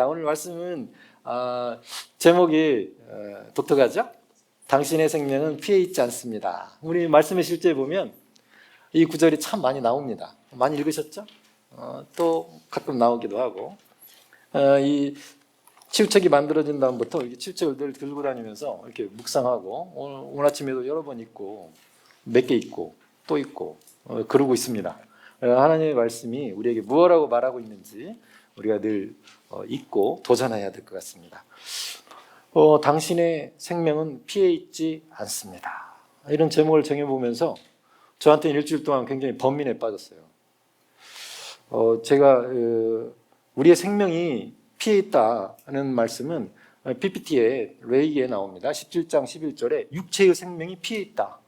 오늘 말씀은 제목이 독특하죠? 당신의 생명은 피해 있지 않습니다. 우리 말씀의 실제에 보면 이 구절이 참 많이 나옵니다. 많이 읽으셨죠? 또 가끔 나오기도 하고 이 치유책이 만들어진 다음부터 이렇게 치유책을 늘 들고 다니면서 이렇게 묵상하고 오늘 아침에도 여러 번 읽고 몇 개 읽고 또 읽고 그러고 있습니다. 하나님의 말씀이 우리에게 무엇라고 말하고 있는지 우리가 늘 읽고 도전해야 될 것 같습니다. 당신의 생명은 피해 있지 않습니다. 이런 제목을 정해보면서 저한테는 일주일 동안 굉장히 번민에 빠졌어요. 제가 우리의 생명이 피해 있다는 말씀은 PPT에 레이기에 나옵니다. 17장 11절에 육체의 생명이 피해 있다.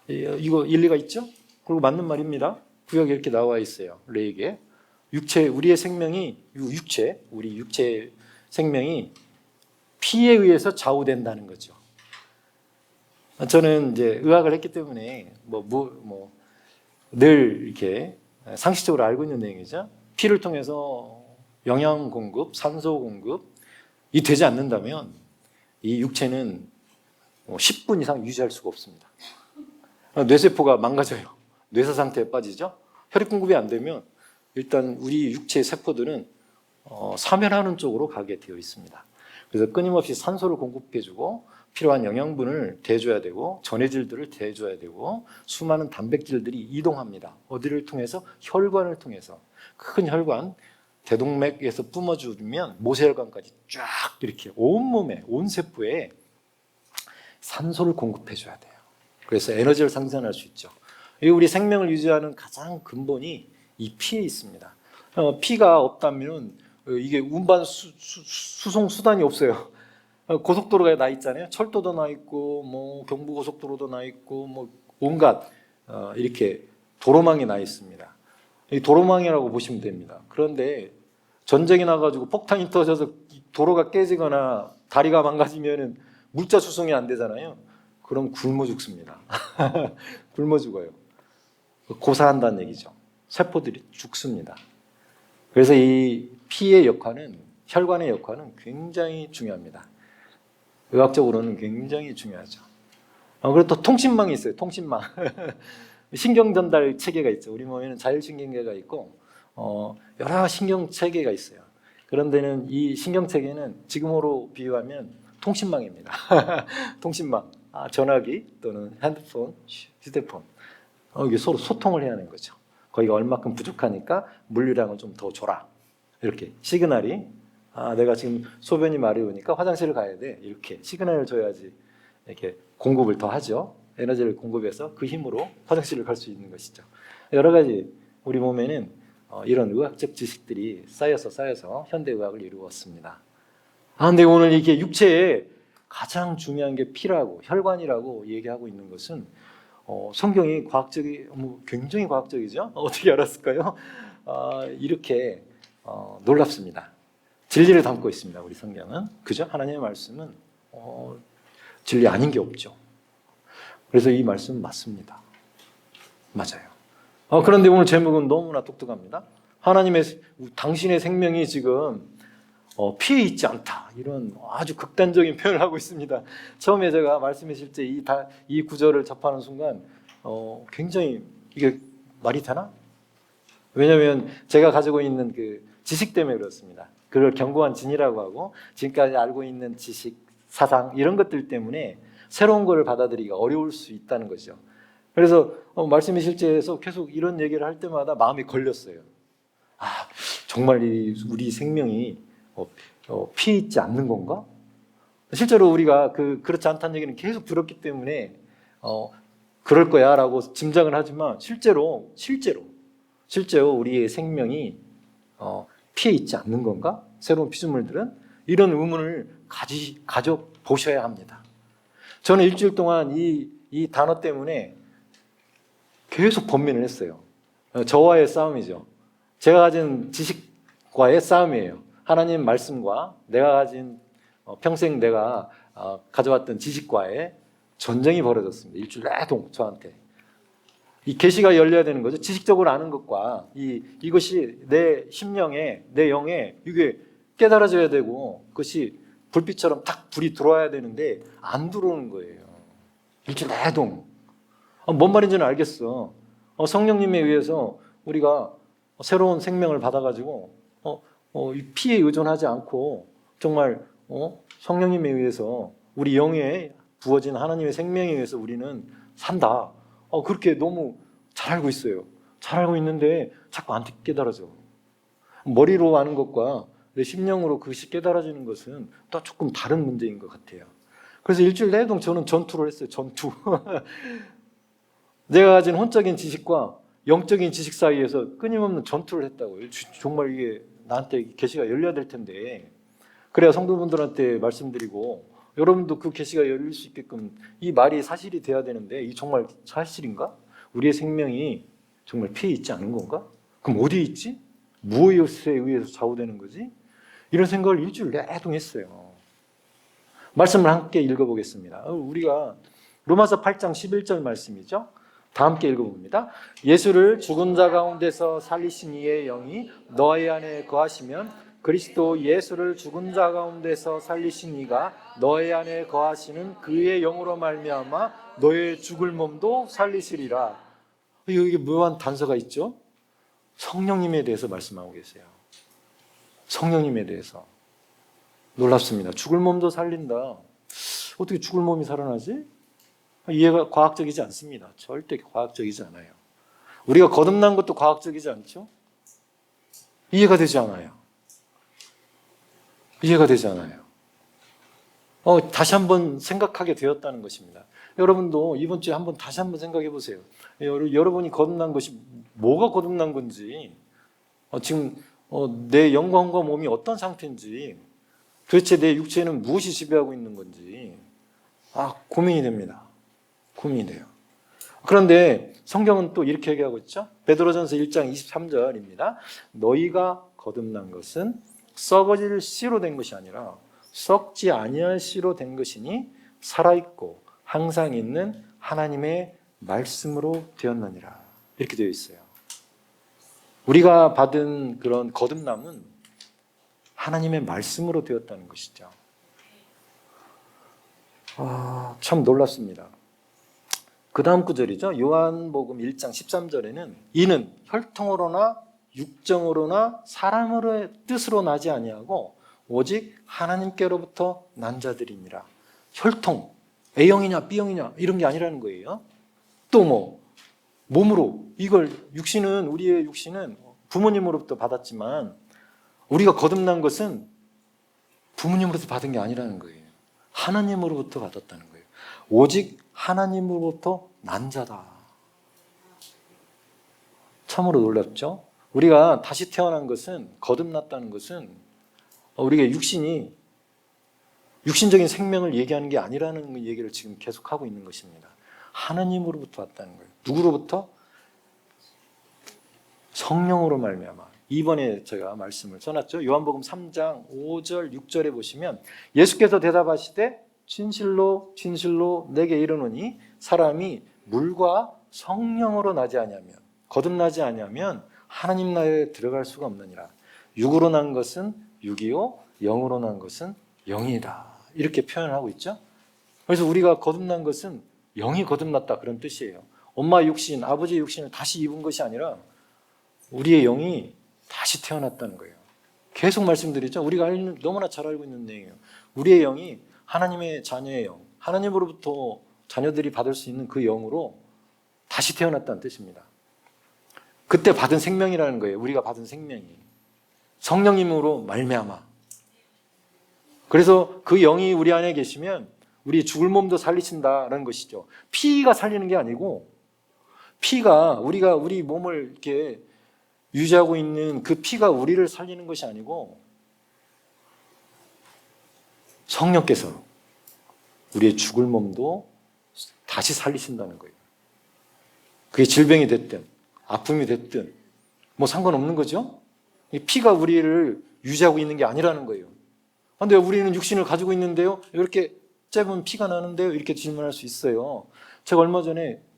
이거 일리가 있죠? 그리고 맞는 말입니다. 구역에 이렇게 나와 있어요. 레이기에. 우리의 생명이 우리 육체의 생명이 피에 의해서 좌우된다는 거죠. 저는 이제 의학을 했기 때문에 늘 이렇게 상식적으로 알고 있는 내용이죠. 피를 통해서 영양 공급, 산소 공급이 되지 않는다면 이 육체는 10분 이상 유지할 수가 없습니다. 뇌세포가 망가져요. 뇌사 상태에 빠지죠. 혈액 공급이 안 되면 일단 우리 육체의 세포들은 사멸하는 쪽으로 가게 되어 있습니다. 그래서 끊임없이 산소를 공급해주고 필요한 영양분을 대줘야 되고 전해질들을 대줘야 되고 수많은 단백질들이 이동합니다. 어디를 통해서? 혈관을 통해서. 큰 혈관, 대동맥에서 뿜어주면 모세혈관까지 쫙 이렇게 온몸에, 온 세포에 산소를 공급해줘야 돼요. 그래서 에너지를 생산할 수 있죠. 우리 생명을 유지하는 가장 근본이 이 피에 있습니다. 피가 없다면 이게 운반 수송 수단이 없어요. 고속도로가 나 있잖아요. 철도도 나 있고 경부고속도로도 나 있고 온갖 이렇게 도로망이 나 있습니다. 이 도로망이라고 보시면 됩니다. 그런데 전쟁이 나가지고 폭탄이 터져서 도로가 깨지거나 다리가 망가지면은 물자 수송이 안 되잖아요. 그럼 굶어 죽습니다. 굶어 죽어요. 고사한다는 얘기죠. 세포들이 죽습니다. 그래서 이 피의 역할은, 혈관의 역할은 굉장히 중요합니다. 의학적으로는 굉장히 중요하죠. 그리고 또 통신망이 있어요. 통신망. 신경 전달 체계가 있죠. 우리 몸에는 자율신경계가 있고 여러 신경 체계가 있어요. 그런 데는 이 신경 체계는 지금으로 비유하면 통신망입니다. 통신망. 전화기 또는 핸드폰, 휴대폰. 이게 서로 소통을 해야 하는 거죠. 거기가 얼마큼 부족하니까 물류량을 좀 더 줘라. 이렇게 시그널이 내가 지금 소변이 마려우니까 화장실을 가야 돼. 이렇게 시그널을 줘야지 이렇게 공급을 더 하죠. 에너지를 공급해서 그 힘으로 화장실을 갈 수 있는 것이죠. 여러 가지 우리 몸에는 이런 의학적 지식들이 쌓여서 현대의학을 이루었습니다. 근데 오늘 이게 육체에 가장 중요한 게 피라고 혈관이라고 얘기하고 있는 것은 성경이 굉장히 과학적이죠. 어떻게 알았을까요? 이렇게 놀랍습니다. 진리를 담고 있습니다. 우리 성경은. 그죠? 하나님의 말씀은 진리 아닌 게 없죠. 그래서 이 말씀은 맞습니다. 맞아요. 그런데 오늘 제목은 너무나 독특합니다. 당신의 생명이 지금 피해 있지 않다. 이런 아주 극단적인 표현을 하고 있습니다. 처음에 제가 말씀의 실제 이 구절을 접하는 순간 굉장히 이게 말이 되나? 왜냐하면 제가 가지고 있는 그 지식 때문에 그렇습니다. 그걸 견고한 진이라고 하고 지금까지 알고 있는 지식, 사상 이런 것들 때문에 새로운 것을 받아들이기가 어려울 수 있다는 거죠. 그래서 말씀의 실제에서 계속 이런 얘기를 할 때마다 마음이 걸렸어요. 정말 우리 생명이 피해 있지 않는 건가? 실제로 우리가 그렇지 않다는 얘기는 계속 들었기 때문에 그럴 거야 라고 짐작을 하지만 실제로 우리의 생명이 피해 있지 않는 건가? 새로운 피조물들은 이런 의문을 가져 보셔야 합니다. 저는 일주일 동안 이 단어 때문에 계속 번민을 했어요. 저와의 싸움이죠. 제가 가진 지식과의 싸움이에요. 하나님 말씀과 내가 가진 평생 내가 가져왔던 지식과의 전쟁이 벌어졌습니다. 일주일 내동 저한테. 이 계시가 열려야 되는 거죠. 지식적으로 아는 것과 이것이 내 심령에, 내 영에 이게 깨달아져야 되고 그것이 불빛처럼 딱 불이 들어와야 되는데 안 들어오는 거예요. 일주일 내동. 뭔 말인지는 알겠어. 성령님에 의해서 우리가 새로운 생명을 받아가지고 이 피에 의존하지 않고 정말 성령님에 의해서 우리 영에 부어진 하나님의 생명에 의해서 우리는 산다. 그렇게 너무 잘 알고 있어요. 잘 알고 있는데 자꾸 안 깨달아져. 머리로 아는 것과 내 심령으로 그것이 깨달아지는 것은 또 조금 다른 문제인 것 같아요. 그래서 일주일 내동 저는 전투를 했어요. 전투. 내가 가진 혼적인 지식과 영적인 지식 사이에서 끊임없는 전투를 했다고요. 정말 이게 나한테 계시가 열려야 될 텐데 그래야 성도분들한테 말씀드리고 여러분도 그 계시가 열릴 수 있게끔 이 말이 사실이 돼야 되는데 이 정말 사실인가? 우리의 생명이 정말 피해 있지 않은 건가? 그럼 어디에 있지? 무엇에 의해서 좌우되는 거지? 이런 생각을 일주일 내동 했어요. 말씀을 함께 읽어보겠습니다. 우리가 로마서 8장 11절 말씀이죠. 다 함께 읽어봅니다. 예수를 죽은 자 가운데서 살리신 이의 영이 너희 안에 거하시면 그리스도 예수를 죽은 자 가운데서 살리신 이가 너희 안에 거하시는 그의 영으로 말미암아 너의 죽을 몸도 살리시리라. 여기 묘한 단서가 있죠. 성령님에 대해서 말씀하고 계세요. 성령님에 대해서. 놀랍습니다. 죽을 몸도 살린다. 어떻게 죽을 몸이 살아나지? 이해가 과학적이지 않습니다. 절대 과학적이지 않아요. 우리가 거듭난 것도 과학적이지 않죠? 이해가 되지 않아요. 이해가 되지 않아요. 다시 한번 생각하게 되었다는 것입니다. 여러분도 이번 주에 한번 다시 한번 생각해 보세요. 여러분이 거듭난 것이 뭐가 거듭난 건지, 지금 내 영광과 몸이 어떤 상태인지, 도대체 내 육체는 무엇이 지배하고 있는 건지 고민이 됩니다. 고민이 돼요. 그런데 성경은 또 이렇게 얘기하고 있죠. 베드로전서 1장 23절입니다. 너희가 거듭난 것은 썩어질 씨로 된 것이 아니라 썩지 아니할 씨로 된 것이니 살아있고 항상 있는 하나님의 말씀으로 되었느니라. 이렇게 되어 있어요. 우리가 받은 그런 거듭남은 하나님의 말씀으로 되었다는 것이죠. 참 놀랍습니다. 그 다음 구절이죠. 요한복음 1장 13절에는 이는 혈통으로나 육정으로나 사람의 뜻으로 나지 아니하고 오직 하나님께로부터 난 자들이니라. 혈통, A형이냐 B형이냐 이런 게 아니라는 거예요. 또 몸으로 이걸 우리의 육신은 부모님으로부터 받았지만 우리가 거듭난 것은 부모님으로부터 받은 게 아니라는 거예요. 하나님으로부터 받았다는 거예요. 오직 하나님으로부터 난 자다. 참으로 놀랍죠? 우리가 다시 태어난 것은, 거듭났다는 것은 우리가 육신적인 생명을 얘기하는 게 아니라는 얘기를 지금 계속하고 있는 것입니다. 하나님으로부터 왔다는 거예요. 누구로부터? 성령으로 말미암아. 이번에 제가 말씀을 써놨죠. 요한복음 3장 5절 6절에 보시면 예수께서 대답하시되 진실로 진실로 내게 이르노니 사람이 물과 성령으로 나지 아니하면, 거듭나지 아니하면 하나님 나라에 들어갈 수가 없느니라. 육으로 난 것은 육이요 영으로 난 것은 영이다. 이렇게 표현하고 있죠. 그래서 우리가 거듭난 것은 영이 거듭났다 그런 뜻이에요. 엄마 육신, 아버지의 육신을 다시 입은 것이 아니라 우리의 영이 다시 태어났다는 거예요. 계속 말씀드리죠. 우리가 너무나 잘 알고 있는 내용이에요. 우리의 영이 하나님의 자녀의 영, 하나님으로부터 자녀들이 받을 수 있는 그 영으로 다시 태어났다는 뜻입니다. 그때 받은 생명이라는 거예요. 우리가 받은 생명이 성령님으로 말미암아. 그래서 그 영이 우리 안에 계시면 우리 죽을 몸도 살리신다라는 것이죠. 피가 살리는 게 아니고, 피가 우리 몸을 이렇게 유지하고 있는 그 피가 우리를 살리는 것이 아니고 성령께서 우리의 죽을 몸도 다시 살리신다는 거예요. 그게 질병이 됐든 아픔이 됐든 상관없는 거죠. 이 피가 우리를 유지하고 있는 게 아니라는 거예요. 그런데 우리는 육신을 가지고 있는데요, 이렇게 짧은 피가 나는데요, 이렇게 질문할 수 있어요. 제가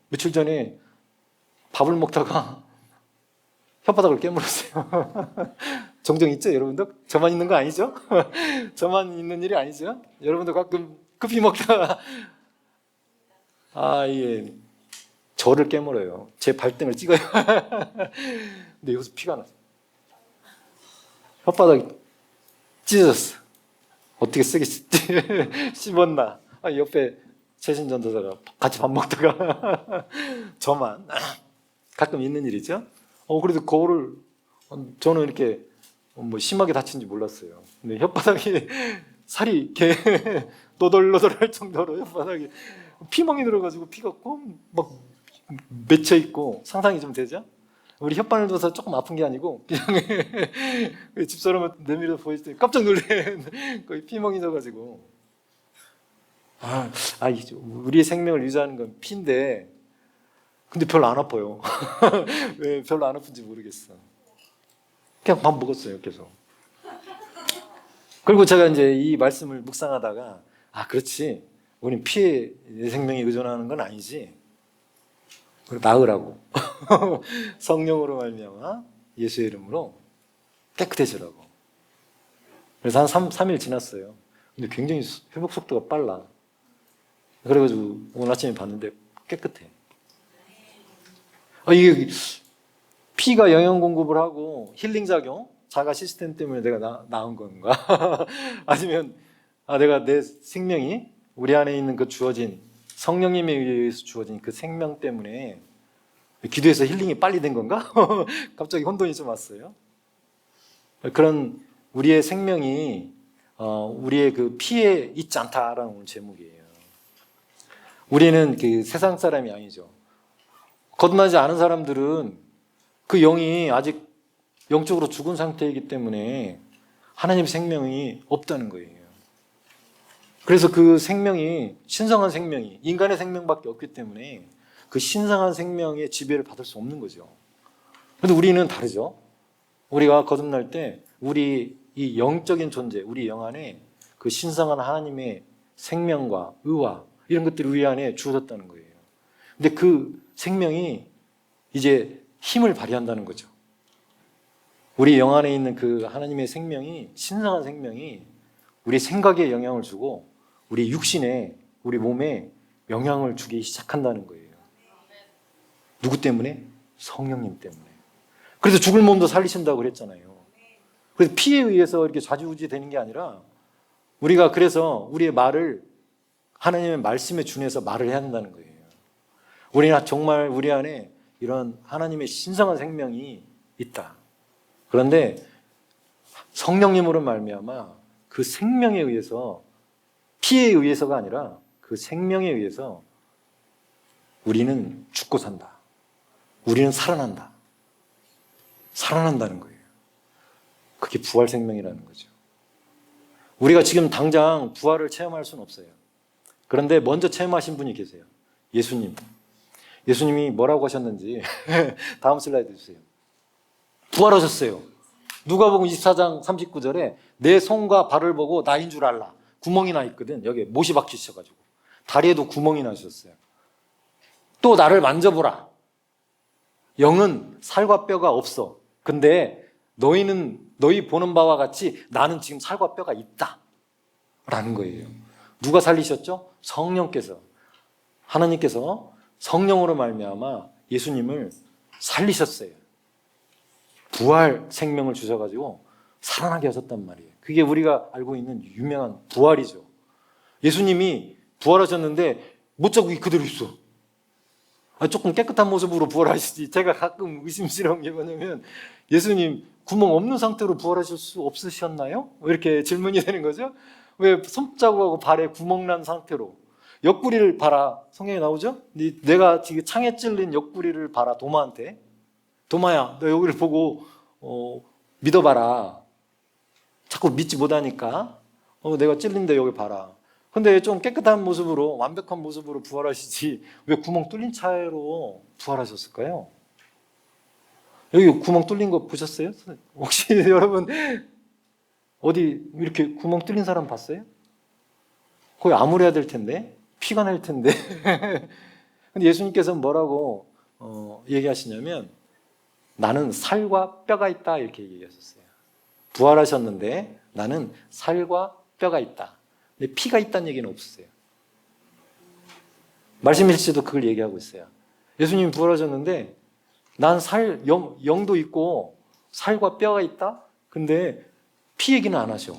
며칠 전에 밥을 먹다가 혓바닥을 깨물었어요. 종종 있죠, 여러분도? 저만 있는 거 아니죠? 저만 있는 일이 아니죠? 여러분도 가끔 커피 먹다가 이게 저를 깨물어요. 제 발등을 찍어요. 근데 여기서 피가 났어요. 혓바닥이 찢어졌어. 어떻게 쓰기 씹었나? 옆에 최신 전도사가 같이 밥 먹다가 저만 가끔 있는 일이죠. 그래도 거울을 저는 이렇게 뭐 심하게 다친지 몰랐어요. 근데 혓바닥이 살이 이렇게 노돌노돌할 정도로 혓바닥이 피멍이 들어가지고 피가 막 맺혀 있고 상상이 좀 되죠? 우리 혓바늘 둬서 조금 아픈 게 아니고 그냥 집사람을 내밀어 보일 때 깜짝 놀래. 거의 피멍이 져가지고 우리의 생명을 유지하는 건 피인데 근데 별로 안 아파요. 왜 별로 안 아픈지 모르겠어. 그냥 밥 먹었어요, 계속. 그리고 제가 이제 이 말씀을 묵상하다가 그렇지. 우린 피에 내 생명이 의존하는 건 아니지. 나으라고. 성령으로 말미암아 예수의 이름으로 깨끗해지라고. 그래서 한 3일 지났어요. 근데 굉장히 회복 속도가 빨라. 그래가지고 오늘 아침에 봤는데 깨끗해. 이게 피가 영양 공급을 하고 힐링 작용, 자가 시스템 때문에 내가 나은 건가? 아니면 내가 내 생명이 우리 안에 있는 그 주어진 성령님에 의해서 주어진 그 생명 때문에 기도해서 힐링이 빨리 된 건가? 갑자기 혼돈이 좀 왔어요. 그런 우리의 생명이 우리의 그 피에 있지 않다라는 오늘 제목이에요. 우리는 그 세상 사람이 아니죠. 거듭나지 않은 사람들은 그 영이 아직 영적으로 죽은 상태이기 때문에 하나님의 생명이 없다는 거예요. 그래서 그 생명이 신성한 생명이 인간의 생명밖에 없기 때문에 그 신성한 생명의 지배를 받을 수 없는 거죠. 그런데 우리는 다르죠. 우리가 거듭날 때 우리 이 영적인 존재, 우리 영 안에 그 신성한 하나님의 생명과 의와 이런 것들이 우리 안에 주어졌다는 거예요. 근데 그 생명이 이제 힘을 발휘한다는 거죠. 우리 영 안에 있는 그 하나님의 생명이, 신성한 생명이 우리 생각에 영향을 주고 우리 육신에, 우리 몸에 영향을 주기 시작한다는 거예요. 누구 때문에? 성령님 때문에. 그래서 죽을 몸도 살리신다고 그랬잖아요. 그래서 피에 의해서 이렇게 좌지우지 되는 게 아니라 우리가 그래서 우리의 말을 하나님의 말씀에 준해서 말을 해야 한다는 거예요. 우리는 정말 우리 안에 이런 하나님의 신성한 생명이 있다. 그런데 성령님으로 말미암아 그 생명에 의해서 피에 의해서가 아니라 그 생명에 의해서 우리는 죽고 산다. 우리는 살아난다. 살아난다는 거예요. 그게 부활 생명이라는 거죠. 우리가 지금 당장 부활을 체험할 수는 없어요. 그런데 먼저 체험하신 분이 계세요. 예수님. 예수님이 뭐라고 하셨는지 다음 슬라이드 주세요. 부활하셨어요. 누가복음 24장 39절에 내 손과 발을 보고 나인 줄 알라. 구멍이 나 있거든. 여기에 못이 박히셔가지고 다리에도 구멍이 나셨어요. 또 나를 만져보라. 영은 살과 뼈가 없어. 근데 너희 보는 바와 같이 나는 지금 살과 뼈가 있다. 라는 거예요. 누가 살리셨죠? 성령께서. 하나님께서 성령으로 말미암아 예수님을 살리셨어요. 부활 생명을 주셔가지고 살아나게 하셨단 말이에요. 그게 우리가 알고 있는 유명한 부활이죠. 예수님이 부활하셨는데 못자국이 그대로 있어. 조금 깨끗한 모습으로 부활하시지. 제가 가끔 의심스러운 게 뭐냐면 예수님 구멍 없는 상태로 부활하실 수 없으셨나요? 왜 이렇게 질문이 되는 거죠? 왜 손자국하고 발에 구멍 난 상태로 옆구리를 봐라. 성경에 나오죠? 내가 지금 창에 찔린 옆구리를 봐라. 도마한테. 도마야, 너 여기를 보고 믿어봐라. 자꾸 믿지 못하니까 내가 찔린데 여기 봐라. 근데 좀 깨끗한 모습으로 완벽한 모습으로 부활하시지 왜 구멍 뚫린 차로 부활하셨을까요? 여기 구멍 뚫린 거 보셨어요? 혹시 여러분 어디 이렇게 구멍 뚫린 사람 봤어요? 거의 아물어야 될 텐데 피가 날 텐데 근데 예수님께서는 뭐라고 얘기하시냐면 나는 살과 뼈가 있다 이렇게 얘기하셨어요. 부활하셨는데 나는 살과 뼈가 있다. 근데 피가 있다는 얘기는 없었어요. 말씀 일치도 그걸 얘기하고 있어요. 예수님이 부활하셨는데 난 영도 있고 살과 뼈가 있다? 근데 피 얘기는 안 하셔.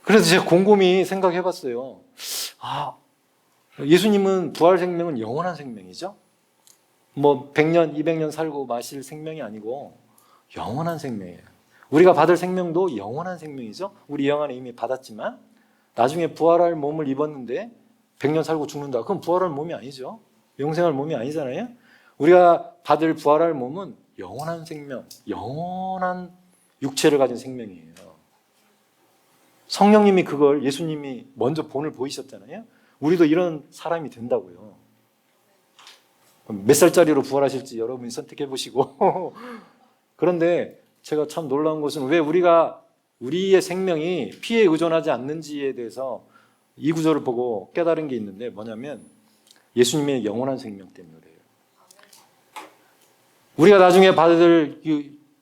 그래서 제가 곰곰이 생각해 봤어요. 예수님은 부활 생명은 영원한 생명이죠? 뭐 100년, 200년 살고 마실 생명이 아니고 영원한 생명이에요. 우리가 받을 생명도 영원한 생명이죠? 우리 영안에 이미 받았지만 나중에 부활할 몸을 입었는데 100년 살고 죽는다. 그럼 부활할 몸이 아니죠. 영생할 몸이 아니잖아요. 우리가 받을 부활할 몸은 영원한 생명, 영원한 육체를 가진 생명이에요. 성령님이 그걸 예수님이 먼저 본을 보이셨잖아요. 우리도 이런 사람이 된다고요. 몇 살짜리로 부활하실지 여러분이 선택해 보시고 그런데 제가 참 놀라운 것은 왜 우리가 우리의 생명이 피에 의존하지 않는지에 대해서 이 구절을 보고 깨달은 게 있는데 뭐냐면 예수님의 영원한 생명 때문에 그래요. 우리가 나중에 받을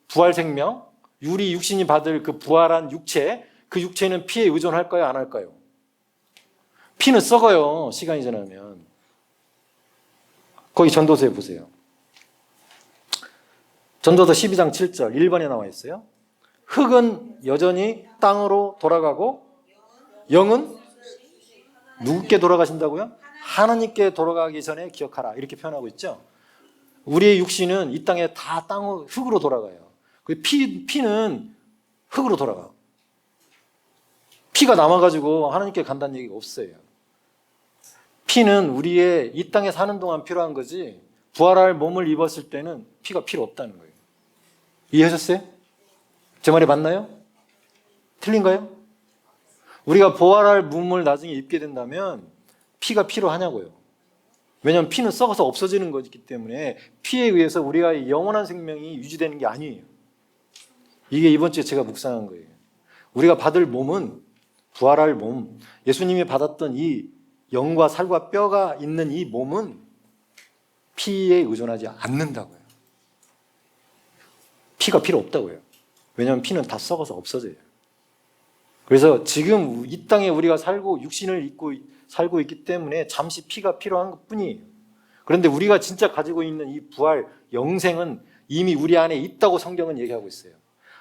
부활 생명, 우리 육신이 받을 그 부활한 육체, 그 육체는 피에 의존할까요? 안 할까요? 피는 썩어요. 시간이 지나면. 거기 전도서에 보세요. 전도서 12장 7절 1번에 나와 있어요. 흙은 여전히 땅으로 돌아가고 영은 누구께 돌아가신다고요? 하나님께 돌아가기 전에 기억하라. 이렇게 표현하고 있죠. 우리의 육신은 이 땅에 다 흙으로 돌아가요. 피는 흙으로 돌아가. 피가 남아가지고 하나님께 간다는 얘기가 없어요. 피는 우리의 이 땅에 사는 동안 필요한 거지 부활할 몸을 입었을 때는 피가 필요 없다는 거예요. 이해하셨어요? 제 말이 맞나요? 틀린가요? 우리가 부활할 몸을 나중에 입게 된다면 피가 필요하냐고요. 왜냐하면 피는 썩어서 없어지는 거기 때문에 피에 의해서 우리가 영원한 생명이 유지되는 게 아니에요. 이게 이번 주에 제가 묵상한 거예요. 우리가 받을 몸은 부활할 몸, 예수님이 받았던 이 영과 살과 뼈가 있는 이 몸은 피에 의존하지 않는다고요. 피가 필요 없다고요. 왜냐하면 피는 다 썩어서 없어져요. 그래서 지금 이 땅에 우리가 살고 육신을 입고 살고 있기 때문에 잠시 피가 필요한 것뿐이에요. 그런데 우리가 진짜 가지고 있는 이 부활, 영생은 이미 우리 안에 있다고 성경은 얘기하고 있어요.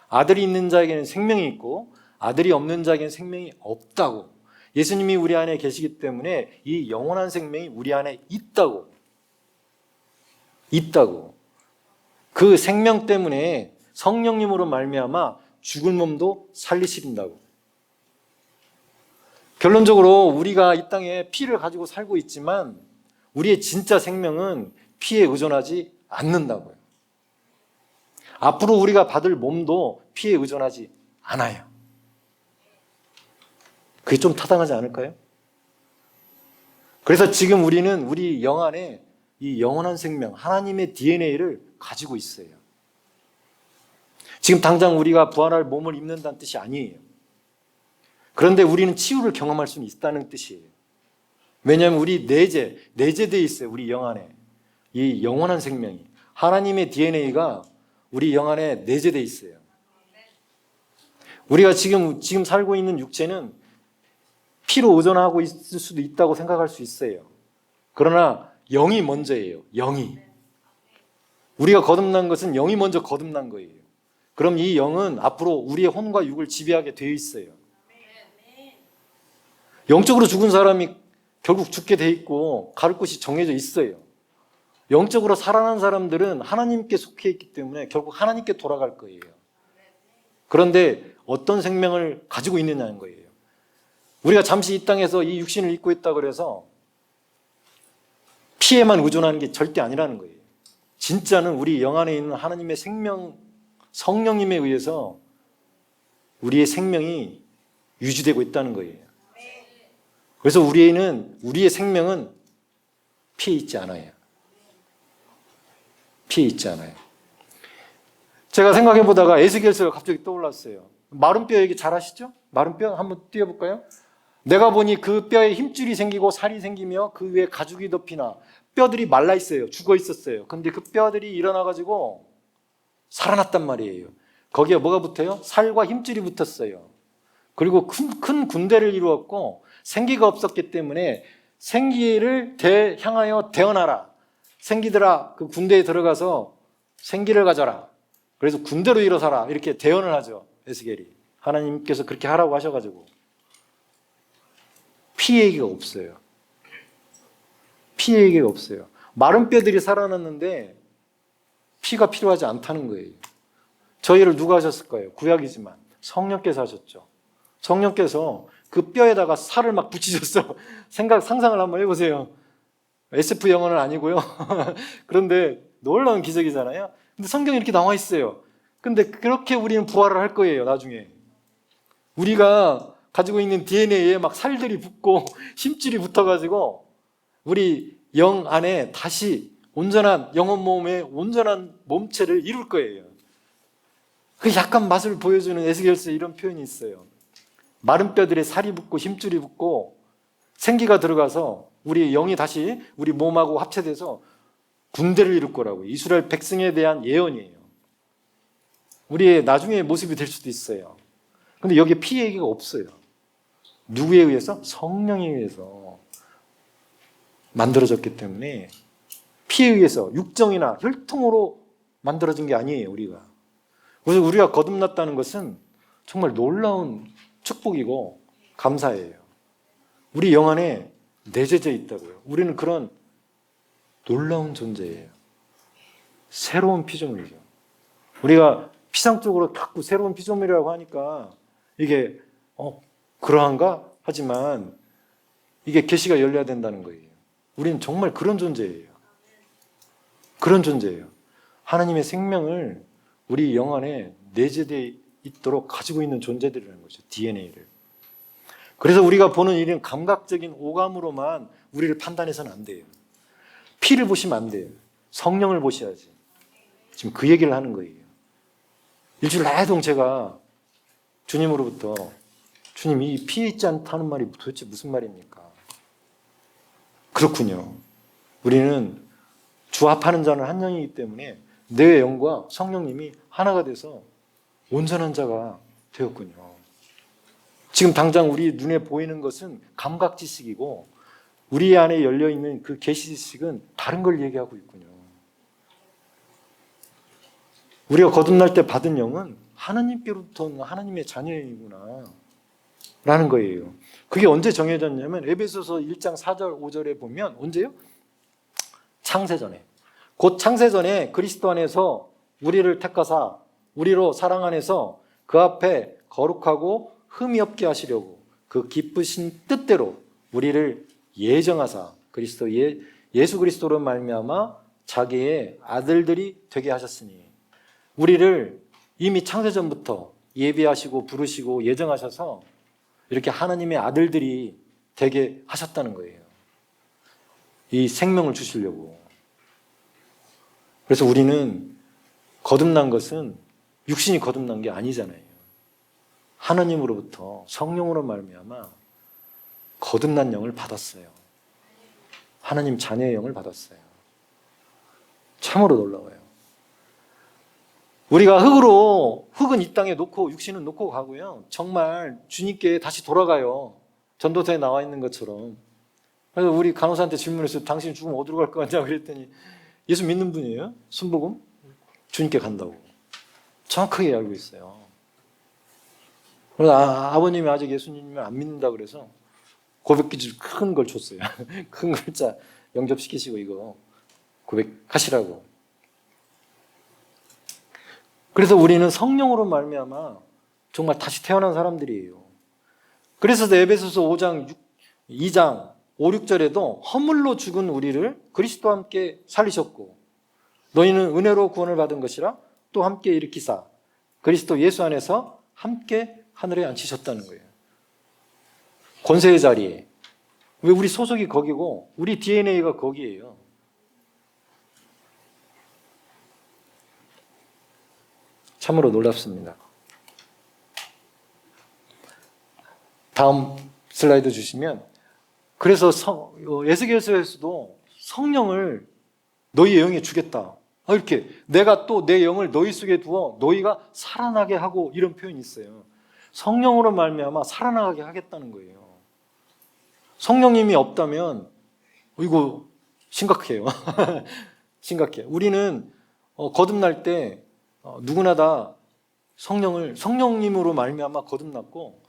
아들이 있는 자에게는 생명이 있고 아들이 없는 자에게는 생명이 없다고. 예수님이 우리 안에 계시기 때문에 이 영원한 생명이 우리 안에 있다고. 그 생명 때문에 성령님으로 말미암아 죽은 몸도 살리신다고. 결론적으로 우리가 이 땅에 피를 가지고 살고 있지만 우리의 진짜 생명은 피에 의존하지 않는다고요. 앞으로 우리가 받을 몸도 피에 의존하지 않아요. 그게 좀 타당하지 않을까요? 그래서 지금 우리는 우리 영 안에 이 영원한 생명, 하나님의 DNA를 가지고 있어요. 지금 당장 우리가 부활할 몸을 입는다는 뜻이 아니에요. 그런데 우리는 치유를 경험할 수는 있다는 뜻이에요. 왜냐하면 우리 내재되어 있어요. 우리 영 안에. 이 영원한 생명이. 하나님의 DNA가 우리 영 안에 내재되어 있어요. 우리가 지금 살고 있는 육체는 피로 의존하고 있을 수도 있다고 생각할 수 있어요. 그러나 영이 먼저예요. 영이. 우리가 거듭난 것은 영이 먼저 거듭난 거예요. 그럼 이 영은 앞으로 우리의 혼과 육을 지배하게 되어 있어요. 영적으로 죽은 사람이 결국 죽게 돼 있고 갈 곳이 정해져 있어요. 영적으로 살아난 사람들은 하나님께 속해 있기 때문에 결국 하나님께 돌아갈 거예요. 그런데 어떤 생명을 가지고 있느냐는 거예요. 우리가 잠시 이 땅에서 이 육신을 입고 있다 그래서 피에만 의존하는 게 절대 아니라는 거예요. 진짜는 우리 영 안에 있는 하나님의 생명, 성령님에 의해서 우리의 생명이 유지되고 있다는 거예요. 그래서 우리의 생명은 피에 있지 않아요. 피에 있지 않아요. 제가 생각해 보다가 에스겔서가 갑자기 떠올랐어요. 마른 뼈 얘기 잘 아시죠? 마른 뼈 한번 띄워볼까요? 내가 보니 그 뼈에 힘줄이 생기고 살이 생기며 그 위에 가죽이 덮이나 뼈들이 말라 있어요. 죽어 있었어요. 근데 그 뼈들이 일어나가지고 살아났단 말이에요. 거기에 뭐가 붙어요? 살과 힘줄이 붙었어요. 그리고 큰 군대를 이루었고 생기가 없었기 때문에 생기를 향하여 대언하라. 생기들아, 그 군대에 들어가서 생기를 가져라. 그래서 군대로 일어서라. 이렇게 대언을 하죠. 에스겔이. 하나님께서 그렇게 하라고 하셔가지고. 피 얘기가 없어요. 피 얘기가 없어요. 마른 뼈들이 살아났는데 피가 필요하지 않다는 거예요. 저희를 누가 하셨을까요? 구약이지만 성령께서 하셨죠. 성령께서 그 뼈에다가 살을 막 붙이셨어. 상상을 한번 해보세요. SF 영화는 아니고요. 그런데 놀라운 기적이잖아요. 근데 성경에 이렇게 나와 있어요. 근데 그렇게 우리는 부활을 할 거예요, 나중에. 우리가 가지고 있는 DNA에 막 살들이 붙고 힘줄이 붙어가지고 우리 영 안에 다시 온전한 영혼 몸의 온전한 몸체를 이룰 거예요. 그 약간 맛을 보여주는 에스겔서에 이런 표현이 있어요. 마른 뼈들에 살이 붙고 힘줄이 붙고 생기가 들어가서 우리 영이 다시 우리 몸하고 합체돼서 군대를 이룰 거라고. 이스라엘 백성에 대한 예언이에요. 우리의 나중에 모습이 될 수도 있어요. 근데 여기에 피 얘기가 없어요. 누구에 의해서? 성령에 의해서 만들어졌기 때문에 피에 의해서 육정이나 혈통으로 만들어진 게 아니에요, 우리가. 그래서 우리가 거듭났다는 것은 정말 놀라운 축복이고 감사예요. 우리 영 안에 내재져 있다고요. 우리는 그런 놀라운 존재예요. 새로운 피조물이죠. 우리가 피상적으로 자꾸 새로운 피조물이라고 하니까 이게 그러한가? 하지만 이게 계시가 열려야 된다는 거예요. 우리는 정말 그런 존재예요. 그런 존재예요. 하나님의 생명을 우리 영 안에 내재되어 있도록 가지고 있는 존재들이라는 거죠. DNA를. 그래서 우리가 보는 일은 감각적인 오감으로만 우리를 판단해서는 안 돼요. 피를 보시면 안 돼요. 성령을 보셔야지. 지금 그 얘기를 하는 거예요. 일주일 내동 제가 주님으로부터 주님, 이 피에 있지 않다는 말이 도대체 무슨 말입니까? 그렇군요. 우리는 주합하는 자는 한 영이기 때문에 내 영과 성령님이 하나가 돼서 온전한 자가 되었군요. 지금 당장 우리 눈에 보이는 것은 감각 지식이고 우리 안에 열려있는 그 계시 지식은 다른 걸 얘기하고 있군요. 우리가 거듭날 때 받은 영은 하나님께로부터 온 하나님의 자녀이구나 라는 거예요. 그게 언제 정해졌냐면 에베소서 1장 4절 5절에 보면 언제요? 창세전에. 곧 창세전에 그리스도 안에서 우리를 택하사 우리로 사랑 안에서 그 앞에 거룩하고 흠이 없게 하시려고 그 기쁘신 뜻대로 우리를 예정하사 그리스도 예수 그리스도로 말미암아 자기의 아들들이 되게 하셨으니 우리를 이미 창세전부터 예비하시고 부르시고 예정하셔서 이렇게 하나님의 아들들이 되게 하셨다는 거예요. 이 생명을 주시려고. 그래서 우리는 거듭난 것은 육신이 거듭난 게 아니잖아요. 하나님으로부터 성령으로 말미암아 거듭난 영을 받았어요. 하나님 자녀의 영을 받았어요. 참으로 놀라워요. 우리가 흙은 이 땅에 놓고 육신은 놓고 가고요. 정말 주님께 다시 돌아가요. 전도서에 나와 있는 것처럼. 그래서 우리 간호사한테 질문했어요. 당신이 죽으면 어디로 갈 것 같냐 그랬더니 예수 믿는 분이에요. 순복음 주님께 간다고. 정확하게 알고 있어요. 그래서 아버님이 아직 예수님을 안 믿는다 그래서 고백기지 큰 걸 줬어요. 큰 글자 영접시키시고 이거 고백하시라고. 그래서 우리는 성령으로 말미암아 정말 다시 태어난 사람들이에요. 그래서 에베소서 2장 5, 6절에도 허물로 죽은 우리를 그리스도와 함께 살리셨고 너희는 은혜로 구원을 받은 것이라 또 함께 일으키사 그리스도 예수 안에서 함께 하늘에 앉히셨다는 거예요. 권세의 자리에. 왜 우리 소속이 거기고 우리 DNA가 거기에요. 참으로 놀랍습니다. 다음 슬라이드 주시면 그래서 에스겔서에서도 성령을 너희의 영에 주겠다. 이렇게 내가 또 내 영을 너희 속에 두어 너희가 살아나게 하고, 이런 표현이 있어요. 성령으로 말미암아 살아나게 하겠다는 거예요. 성령님이 없다면 이거 심각해요. 심각해요. 우리는 거듭날 때 누구나 다 성령님으로 말미암아 거듭났고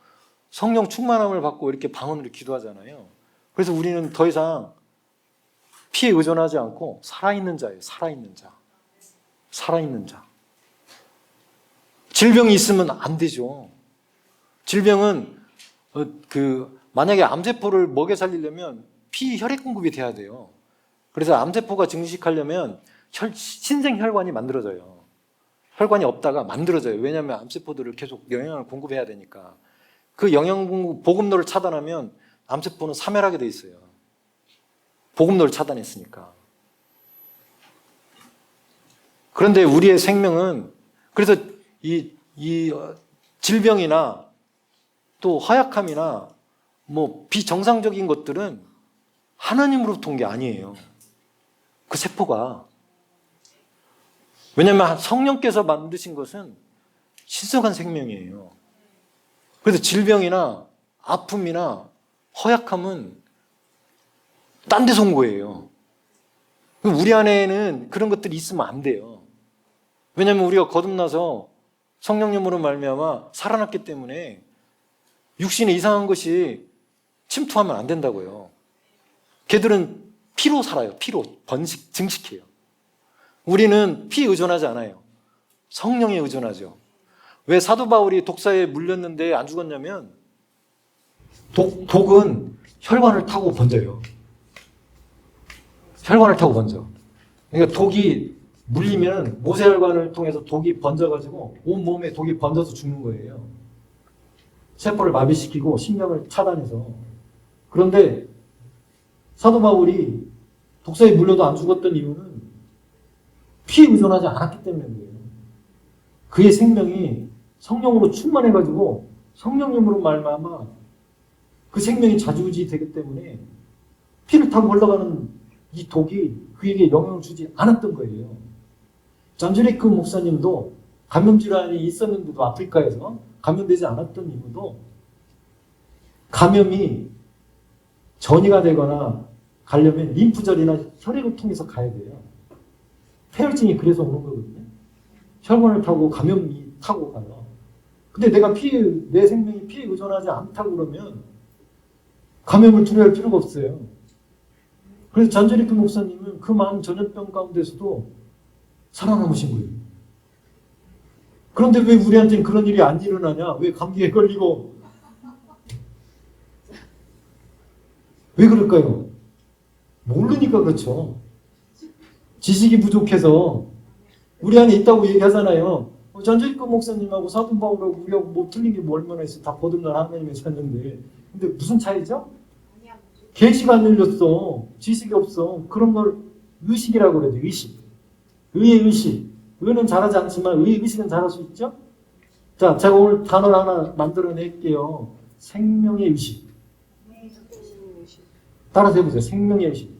성령 충만함을 받고 이렇게 방언으로 기도하잖아요. 그래서 우리는 더 이상 피에 의존하지 않고 살아있는 자예요. 살아있는 자. 살아있는 자. 질병이 있으면 안 되죠. 질병은 만약에 암세포를 먹여 살리려면 피 혈액 공급이 돼야 돼요. 그래서 암세포가 증식하려면 신생혈관이 만들어져요. 혈관이 없다가 만들어져요. 왜냐하면 암세포들을 계속 영양을 공급해야 되니까. 그 영양 공급, 보급로를 차단하면 암세포는 사멸하게 돼 있어요. 보급로를 차단했으니까. 그런데 우리의 생명은, 그래서 이 질병이나 또 허약함이나 비정상적인 것들은 하나님으로부터 온 게 아니에요. 그 세포가. 왜냐하면 성령께서 만드신 것은 신성한 생명이에요. 그래서 질병이나 아픔이나 허약함은 딴 데서 온 거예요. 우리 안에는 그런 것들이 있으면 안 돼요. 왜냐하면 우리가 거듭나서 성령님으로 말미암아 살아났기 때문에 육신에 이상한 것이 침투하면 안 된다고요. 걔들은 피로 살아요. 피로 증식해요. 우리는 피에 의존하지 않아요. 성령에 의존하죠. 왜 사도 바울이 독사에 물렸는데 안 죽었냐면 독은 혈관을 타고 번져요. 혈관을 타고 번져. 그러니까 독이 물리면 모세혈관을 통해서 독이 번져가지고 온몸에 독이 번져서 죽는 거예요. 세포를 마비시키고 신경을 차단해서. 그런데 사도 바울이 독사에 물려도 안 죽었던 이유는 피에 의존하지 않았기 때문이에요. 그의 생명이 성령으로 충만해가지고 성령님으로 말미암아 그 생명이 좌지우지 되기 때문에 피를 타고 흘러가는 이 독이 그에게 영향을 주지 않았던 거예요. 잔주리크 목사님도 감염질환이 있었는데도 아프리카에서 감염되지 않았던 이유도 감염이 전이가 되거나 가려면 림프절이나 혈액을 통해서 가야 돼요. 폐혈증이 그래서 오는 거거든요. 혈관을 타고 감염이 타고 가요. 근데 내 생명이 피에 의존하지 않다고 그러면 감염을 두려워할 필요가 없어요. 그래서 잔저리크 목사님은 그 많은 전염병 가운데서도 살아남으신 거예요. 그런데 왜 우리한테는 그런 일이 안 일어나냐? 왜 감기에 걸리고? 왜 그럴까요? 모르니까 그렇죠. 지식이 부족해서 우리 안에 있다고 얘기하잖아요. 잔저리크 목사님하고 사도 바울하고 우리하고 틀린 게 얼마나 있어. 다 거듭난 하나님의 자녀인데. 근데 무슨 차이죠? 계시가 안 열렸어. 지식이 없어. 그런 걸 의식이라고 그러죠. 의식. 의의 의식. 의는 잘하지 않지만 의의 의식은 잘할 수 있죠? 자, 제가 오늘 단어를 하나 만들어낼게요. 생명의 의식. 따라서 해보세요. 생명의 의식.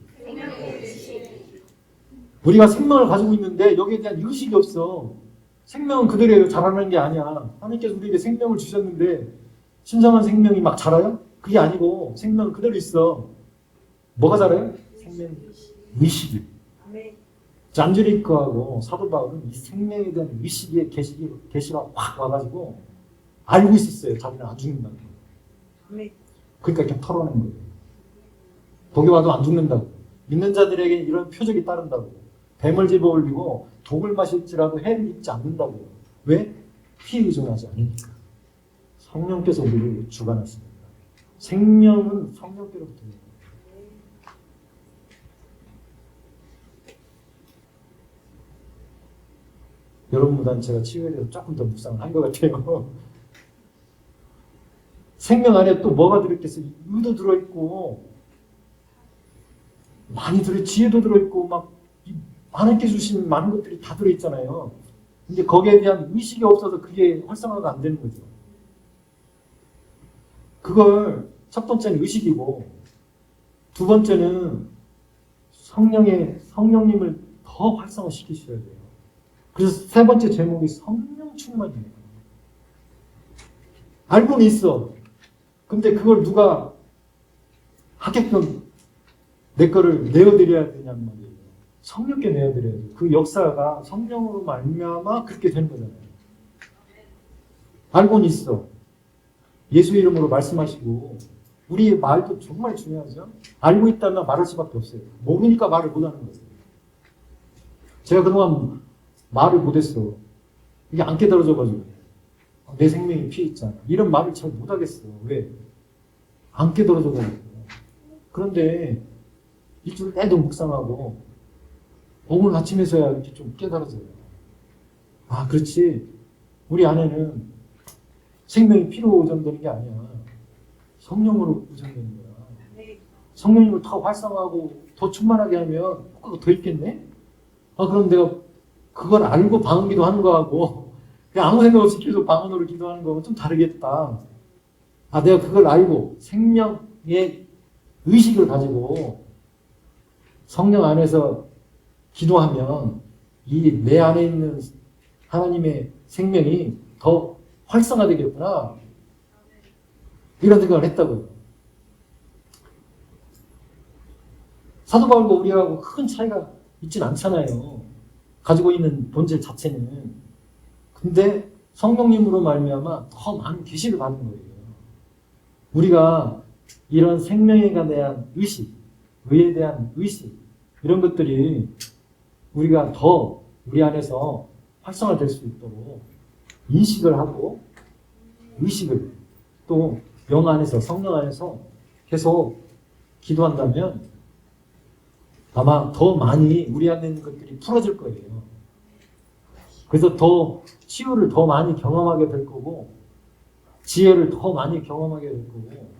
우리가 생명을 가지고 있는데 여기에 대한 의식이 없어. 생명은 그대로 자라는 게 아니야. 하나님께서 우리에게 생명을 주셨는데 신성한 생명이 막 자라요? 그게 아니고 생명은 그대로 있어. 뭐가 자라요? 생명 의식이. 잔주리크하고 사도 바울은 이 생명에 대한 의식의 계시가 확 와가지고 알고 있었어요. 자기는 안 죽는다고. 그러니까 이렇게 털어낸 거예요. 독이 와도 안 죽는다고. 믿는 자들에게 이런 표적이 따른다고. 뱀을 집어 올리고 독을 마실지라도 해를 입지 않는다고. 왜? 피에 의존하지 않으니까. 성령께서 우리를 주관하십니다. 생명은 성령께로부터입니다. 여러분보다는 제가 치유에 대해서 조금 더 묵상을 한 것 같아요. 생명 안에 또 뭐가 들어있겠어요? 의도 들어있고 많이 지혜도 들어있고 막 하나님께 주신 많은 것들이 다 들어있잖아요. 근데 거기에 대한 의식이 없어서 그게 활성화가 안 되는 거죠. 그걸 첫 번째는 의식이고 두 번째는 성령님을 더 활성화시키셔야 돼요. 그래서 세 번째 제목이 성령 충만이에요. 알고는 있어. 근데 그걸 누가 하게끔 내 거를 내어드려야 되냐는 말이에요. 성령께 내어드려야 돼요. 그 역사가 성령으로 말미암아 그렇게 되는 거잖아요. 알고는 있어. 예수 이름으로 말씀하시고 우리의 말도 정말 중요하죠. 알고 있다면 말할 수밖에 없어요. 모르니까 말을 못하는 거예요. 제가 그동안 말을 못했어. 이게 안 깨달아져가지고 내 생명이 피해 있잖아. 이런 말을 잘 못하겠어. 왜? 안 깨달아져가지고. 그런데 일주일 내도 묵상하고 오늘 아침에서야 이렇게 좀 깨달아져요. 아, 그렇지. 우리 안에는 생명이 피로 오전되는 게 아니야. 성령으로 오전되는 거야. 성령님을 더 활성화하고 더 충만하게 하면 효과가 더 있겠네? 아, 그럼 내가 그걸 알고 방언 기도하는 거하고 그냥 아무 생각 없이 계속 방언으로 기도하는 거하고 좀 다르겠다. 아, 내가 그걸 알고 생명의 의식을 가지고 성령 안에서 기도하면 이 내 안에 있는 하나님의 생명이 더 활성화되겠구나. 이런 생각을 했다고요. 사도 바울과 우리하고 큰 차이가 있진 않잖아요. 가지고 있는 본질 자체는. 근데 성령님으로 말미암아 더 많은 계시를 받는 거예요. 우리가 이런 생명에 대한 의식, 의에 대한 의식, 이런 것들이 우리가 더 우리 안에서 활성화될 수 있도록 인식을 하고 의식을 또 영 안에서, 성령 안에서 계속 기도한다면 아마 더 많이 우리 안에 있는 것들이 풀어질 거예요. 그래서 더 치유를 더 많이 경험하게 될 거고 지혜를 더 많이 경험하게 될 거고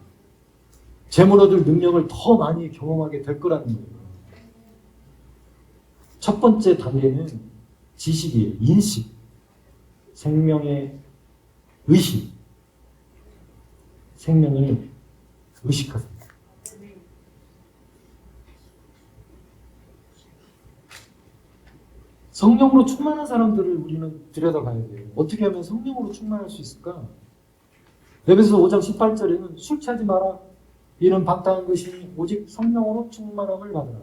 재물 얻을 능력을 더 많이 경험하게 될 거라는 거예요. 첫 번째 단계는 지식이에요. 인식. 생명의 의식. 생명을 의식하세요. 성령으로 충만한 사람들을 우리는 들여다봐야 돼요. 어떻게 하면 성령으로 충만할 수 있을까? 에베소서 5장 18절에는 술 취하지 마라. 이는 방탕한 것이 오직 성령으로 충만함을 받으라.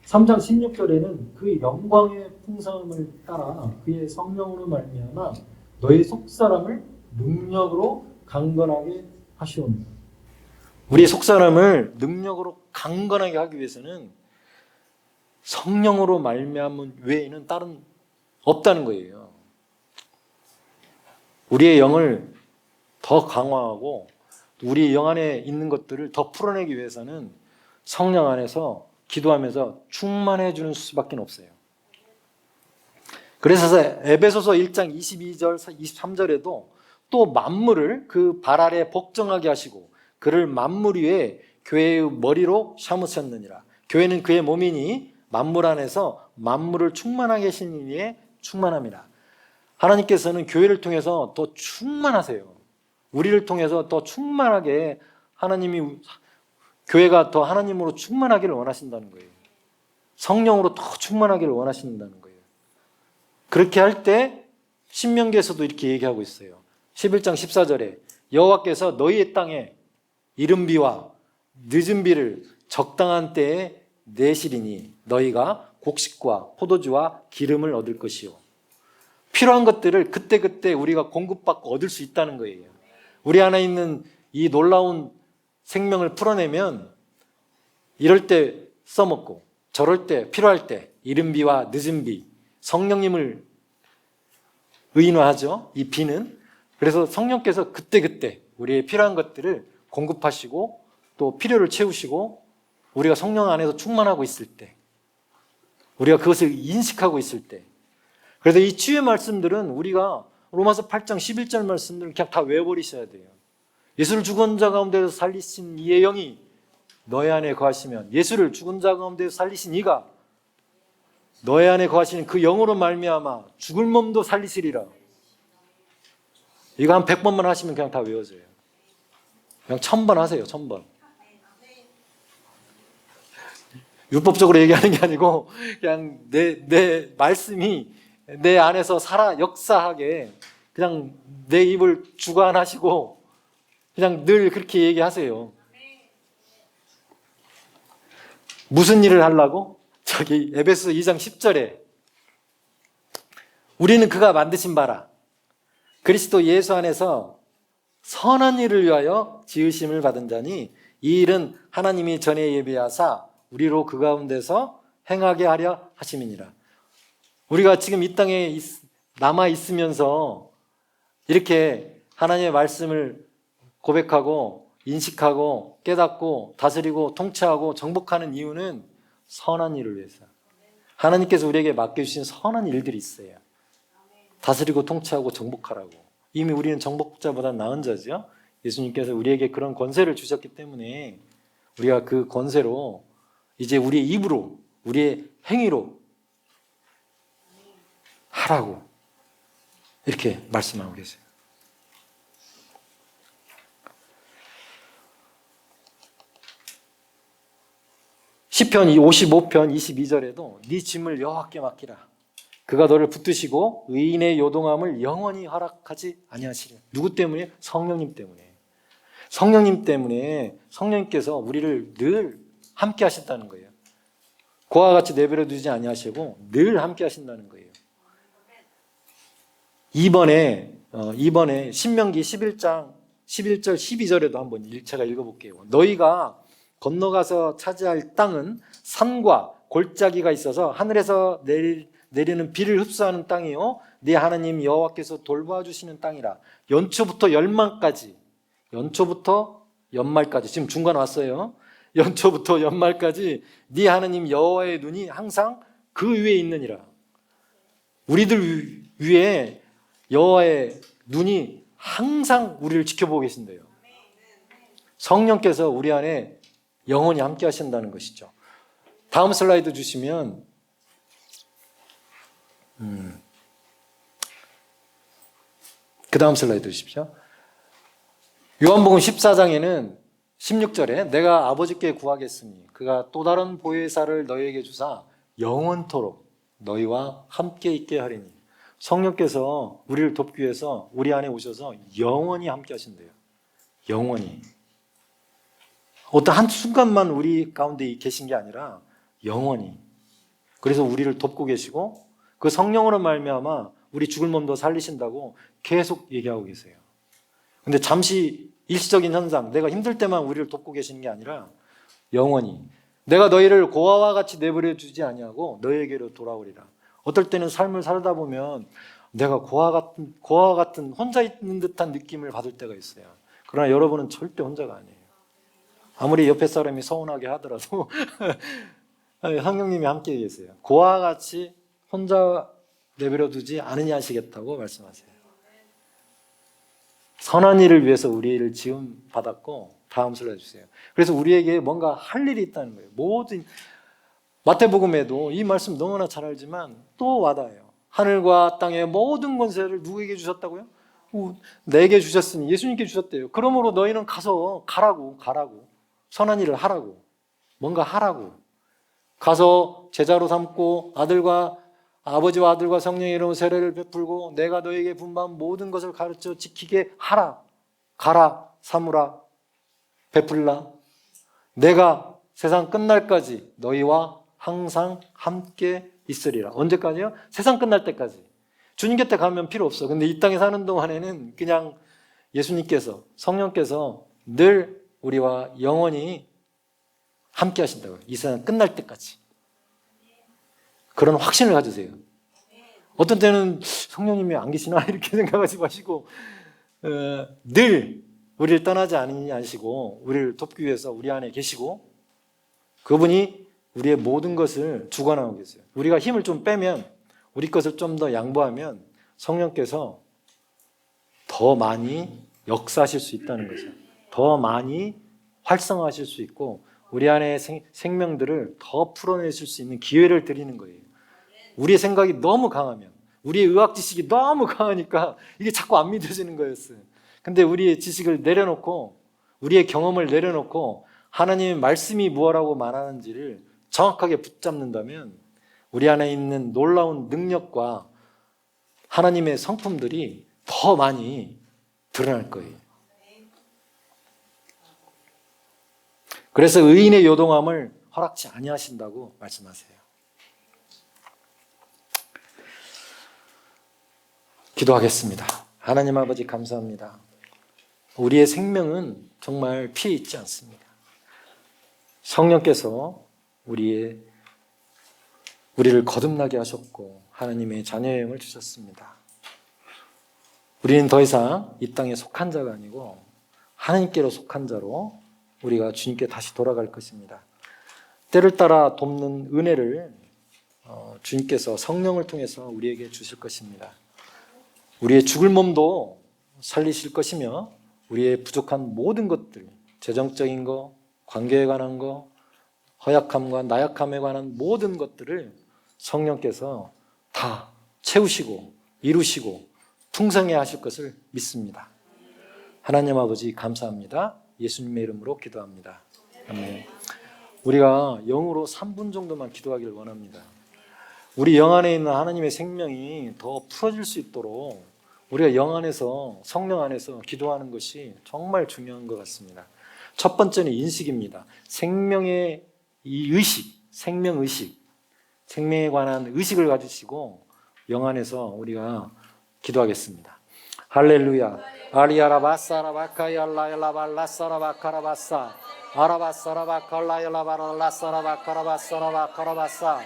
3장 16절에는 그의 영광의 풍성함을 따라 그의 성령으로 말미암아 너의 속사람을 능력으로 강건하게 하시옵니다. 우리의 속사람을 능력으로 강건하게 하기 위해서는 성령으로 말미암은 외에는 다른 없다는 거예요. 우리의 영을 더 강화하고 우리 영 안에 있는 것들을 더 풀어내기 위해서는 성령 안에서 기도하면서 충만해 주는 수밖에 없어요. 그래서 에베소서 1장 22절, 23절에도 또 만물을 그 발 아래 복종하게 하시고 그를 만물 위에 교회의 머리로 삼으셨느니라. 교회는 그의 몸이니 만물 안에서 만물을 충만하게 하신 이의 충만함이라. 하나님께서는 교회를 통해서 더 충만하세요. 우리를 통해서 더 충만하게 하나님이 교회가 더 하나님으로 충만하기를 원하신다는 거예요. 성령으로 더 충만하기를 원하신다는 거예요. 그렇게 할 때 신명기에서도 이렇게 얘기하고 있어요. 11장 14절에 여호와께서 너희의 땅에 이른 비와 늦은 비를 적당한 때에 내시리니 너희가 곡식과 포도주와 기름을 얻을 것이요. 필요한 것들을 그때그때 우리가 공급받고 얻을 수 있다는 거예요. 우리 안에 있는 이 놀라운 생명을 풀어내면 이럴 때 써먹고 저럴 때 필요할 때 이른 비와 늦은 비, 성령님을 의인화하죠. 이 비는. 그래서 성령께서 그때그때 우리의 필요한 것들을 공급하시고 또 필요를 채우시고 우리가 성령 안에서 충만하고 있을 때 우리가 그것을 인식하고 있을 때 그래서 이 치유의 말씀들은 우리가 로마서 8장 11절 말씀들을 그냥 다 외워버리셔야 돼요. 예수를 죽은 자 가운데서 살리신 이의 영이 너희 안에 거하시면 예수를 죽은 자 가운데서 살리신 이가 너희 안에 거하시는 그 영으로 말미암아 죽을 몸도 살리시리라. 이거 한 100번만 하시면 그냥 다 외워져요. 그냥 1000번 하세요. 1000번. 율법적으로 얘기하는 게 아니고 그냥 내 말씀이 내 안에서 살아 역사하게 그냥 내 입을 주관하시고 그냥 늘 그렇게 얘기하세요. 무슨 일을 하려고? 저기 에베소 2장 10절에 우리는 그가 만드신 바라 그리스도 예수 안에서 선한 일을 위하여 지으심을 받은 자니 이 일은 하나님이 전에 예비하사 우리로 그 가운데서 행하게 하려 하심이니라. 우리가 지금 이 땅에 남아 있으면서 이렇게 하나님의 말씀을 고백하고 인식하고 깨닫고 다스리고 통치하고 정복하는 이유는 선한 일을 위해서. 하나님께서 우리에게 맡겨주신 선한 일들이 있어요. 다스리고 통치하고 정복하라고. 이미 우리는 정복자보다 나은 자죠. 예수님께서 우리에게 그런 권세를 주셨기 때문에 우리가 그 권세로 이제 우리의 입으로 우리의 행위로 하라고 이렇게 말씀하고 계세요. 시편 55편 22절에도 네 짐을 여호와께 맡기라. 그가 너를 붙드시고 의인의 요동함을 영원히 허락하지 아니하시리라. 누구 때문에? 성령님 때문에. 성령님 때문에 성령님께서 우리를 늘 함께 하신다는 거예요. 그와 같이 내버려 두지 아니하시고 늘 함께 하신다는 거예요. 이번에 신명기 11장 11절 12절에도 한번 제가 읽어볼게요. 너희가 건너가서 차지할 땅은 산과 골짜기가 있어서 하늘에서 내리는 비를 흡수하는 땅이요 네 하나님 여호와께서 돌봐주시는 땅이라. 연초부터 연말까지 지금 중간 왔어요. 연초부터 연말까지 네 하나님 여호와의 눈이 항상 그 위에 있느니라. 우리들 위에 여호와의 눈이 항상 우리를 지켜보고 계신대요. 성령께서 우리 안에 영원히 함께 하신다는 것이죠. 다음 슬라이드 주시면 그 다음 슬라이드 주십시오. 요한복음 14장에는 16절에 내가 아버지께 구하겠으니 그가 또 다른 보혜사를 너희에게 주사 영원토록 너희와 함께 있게 하리니. 성령께서 우리를 돕기 위해서 우리 안에 오셔서 영원히 함께 하신대요. 영원히. 어떤 한순간만 우리 가운데 계신 게 아니라 영원히. 그래서 우리를 돕고 계시고 그 성령으로 말미암아 우리 죽을 몸도 살리신다고 계속 얘기하고 계세요. 근데 잠시 일시적인 현상, 내가 힘들 때만 우리를 돕고 계시는 게 아니라 영원히. 내가 너희를 고아와 같이 내버려 두지 아니하고 너희에게로 돌아오리라. 어떨 때는 삶을 살다 보면 내가 고아와 같은 혼자 있는 듯한 느낌을 받을 때가 있어요. 그러나 여러분은 절대 혼자가 아니에요. 아무리 옆에 사람이 서운하게 하더라도 성령님이 함께 계세요. 고아와 같이 혼자 내버려 두지 않으냐시겠다고 말씀하세요. 선한 일을 위해서 우리를 지음 받았고 다음 슬라이드 주세요. 그래서 우리에게 뭔가 할 일이 있다는 거예요. 모든 마태복음에도 이 말씀 너무나 잘 알지만 또 와닿아요. 하늘과 땅의 모든 권세를 누구에게 주셨다고요? 내게 주셨으니 예수님께 주셨대요. 그러므로 너희는 가라고 선한 일을 하라고 뭔가 하라고 가서 제자로 삼고 아버지와 아들과 성령의 이름으로 세례를 베풀고 내가 너에게 분부한 모든 것을 가르쳐 지키게 하라. 가라, 삼으라, 베풀라. 내가 세상 끝날까지 너희와 항상 함께 있으리라. 언제까지요? 세상 끝날 때까지. 주님 곁에 가면 필요 없어. 근데 이 땅에 사는 동안에는 그냥 예수님께서 성령께서 늘 우리와 영원히 함께 하신다고요. 이 세상 끝날 때까지. 그런 확신을 가지세요. 어떤 때는 성령님이 안 계시나 이렇게 생각하지 마시고 늘 우리를 떠나지 않으시고 우리를 돕기 위해서 우리 안에 계시고 그분이 우리의 모든 것을 주관하고 계세요. 우리가 힘을 좀 빼면 우리 것을 좀 더 양보하면 성령께서 더 많이 역사하실 수 있다는 거죠. 더 많이 활성화하실 수 있고 우리 안에 생명들을 더 풀어내실 수 있는 기회를 드리는 거예요. 우리의 생각이 너무 강하면 우리의 의학 지식이 너무 강하니까 이게 자꾸 안 믿어지는 거였어요. 근데 우리의 지식을 내려놓고 우리의 경험을 내려놓고 하나님의 말씀이 무엇라고 말하는지를 정확하게 붙잡는다면 우리 안에 있는 놀라운 능력과 하나님의 성품들이 더 많이 드러날 거예요. 그래서 의인의 요동함을 허락지 아니하신다고 말씀하세요. 기도하겠습니다. 하나님 아버지 감사합니다. 우리의 생명은 정말 피해 있지 않습니다. 성령께서 우리를 거듭나게 하셨고 하나님의 자녀의 영을 주셨습니다. 우리는 더 이상 이 땅에 속한 자가 아니고 하나님께로 속한 자로 우리가 주님께 다시 돌아갈 것입니다. 때를 따라 돕는 은혜를 주님께서 성령을 통해서 우리에게 주실 것입니다. 우리의 죽을 몸도 살리실 것이며 우리의 부족한 모든 것들, 재정적인 거, 관계에 관한 거, 허약함과 나약함에 관한 모든 것들을 성령께서 다 채우시고 이루시고 풍성해 하실 것을 믿습니다. 하나님 아버지 감사합니다. 예수님의 이름으로 기도합니다. 아멘. 우리가 영으로 3분 정도만 기도하기를 원합니다. 우리 영 안에 있는 하나님의 생명이 더 풀어질 수 있도록 우리가 영 안에서, 성령 안에서 기도하는 것이 정말 중요한 것 같습니다. 첫 번째는 인식입니다. 생명의 이 의식, 생명의식, 생명에 관한 의식을 가지시고 영 안에서 우리가 기도하겠습니다. 할렐루야. 아리아라바사라바카야라야라발라사라바카라바사 아라바사라바칼라야라발라사라바카라바사라바카라바사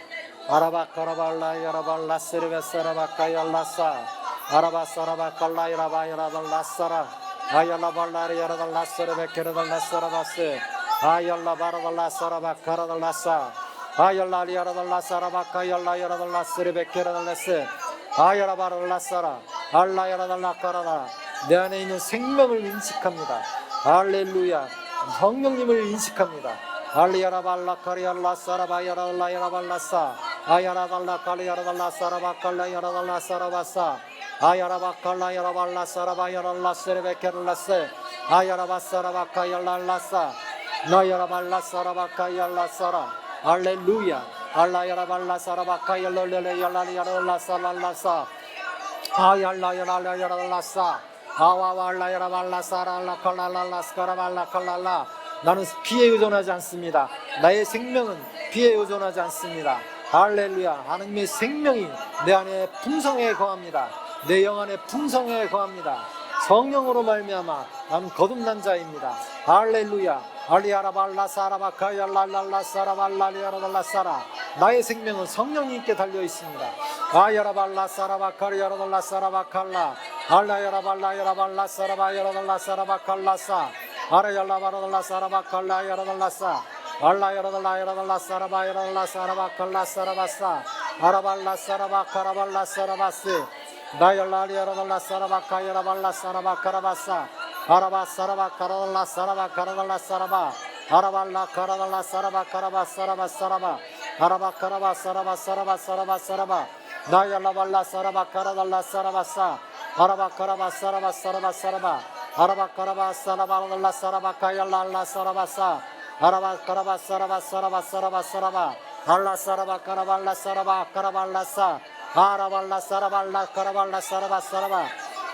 아라바카라발라야라발라스르베사라바카야라사 아라바사라바칼라야라바야라발라사라 아얄라발라야라발라스르베케라발라사라바스 아얄라바라발라사라바카라발라사 아얄라리아라발라사라바카얄라야라발라스르베케라발라스 아야라바랄라사라 알라야라달라카라라 내 안에 있는 생명을 인식합니다. 할렐루야. 성령님을 인식합니다. 알리야라발라카리알라사라바야라라야라발라사 아야라달라카리야라달라사라바칼라야라달라사라바사 아야라바칼라야라발라사라바야랄라스레베케랄라스 아야라바사라바카얄랄라사 나야라발라사라바카얄라사라 할렐루야. 알라야라발라사라바카얄랄레야랄라야랄라사랄라사 아얄라야랄라야랄라사 아와왈라야라발라사랄라칼랄라스카라발라칼랄라 나는 피에 의존하지 않습니다. 나의 생명은 피에 의존하지 않습니다. 할렐루야. 하나님의 생명이 내 안에 풍성해 거합니다. 내 영 안에 풍성해 거합니다. 성령으로 말미암아 나는 거듭난 자입니다. 할렐루야. 알리아라발라사라바카얄랄랄라사라발라리아라달라사라 나의 생명은 성령님께 달려 있습니다. 아야라발라사라바카리아라달라사라바칼라 알라야라발라야라발라사라바야라달라사라바칼라사 아라얄라바라달라사라바칼라야라달라사 알라야라달라야라달라사라바야라달라사라바칼라사라바사 아라발라사라바카라발라사라바스 나얄라리아라달라사라바카야라발라사라바카라바사 아라바사라바카라달라사라바카라달라사라바 아라발라카라달라사라바카라바사라바사라바 아라바카라바사라바사라바사라바사라바 나얄라발라사라바카라달라사라바사 아라바카라바사라바사라바사라바 아라바카라바사라바달라사라바카얄랄라사라바사 아라바카라바사라바사라바사라바사라바 알라사라바카라발라사라바카라발라사 아라발라사라발라카라발라사라바사라바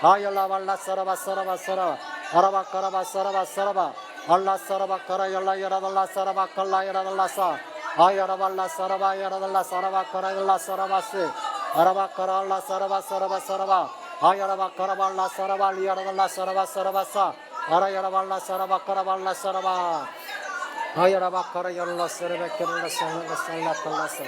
아얄라발라사라바사라바사라바 아라바카라바사라바사라바 알라사라바카라얄라야라달라사라바칼라야라달라사 아야라발라사라바야라달라사라바카라얄라사라바스 아라바카랄라사라바사라바사라바 아야라바카라발라사라발리아라달라사라바사라바사 아라야라발라사라바카라발라사라바 아야라바카라얄라사라바카라라사라바살라칼라사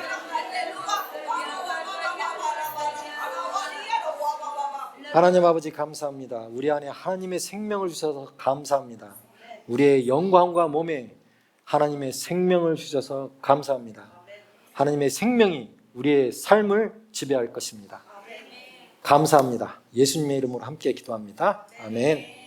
하나님 아버지 감사합니다. 우리 안에 하나님의 생명을 주셔서 감사합니다. 우리의 영광과 몸에 하나님의 생명을 주셔서 감사합니다. 하나님의 생명이 우리의 삶을 지배할 것입니다. 감사합니다. 예수님의 이름으로 함께 기도합니다. 아멘.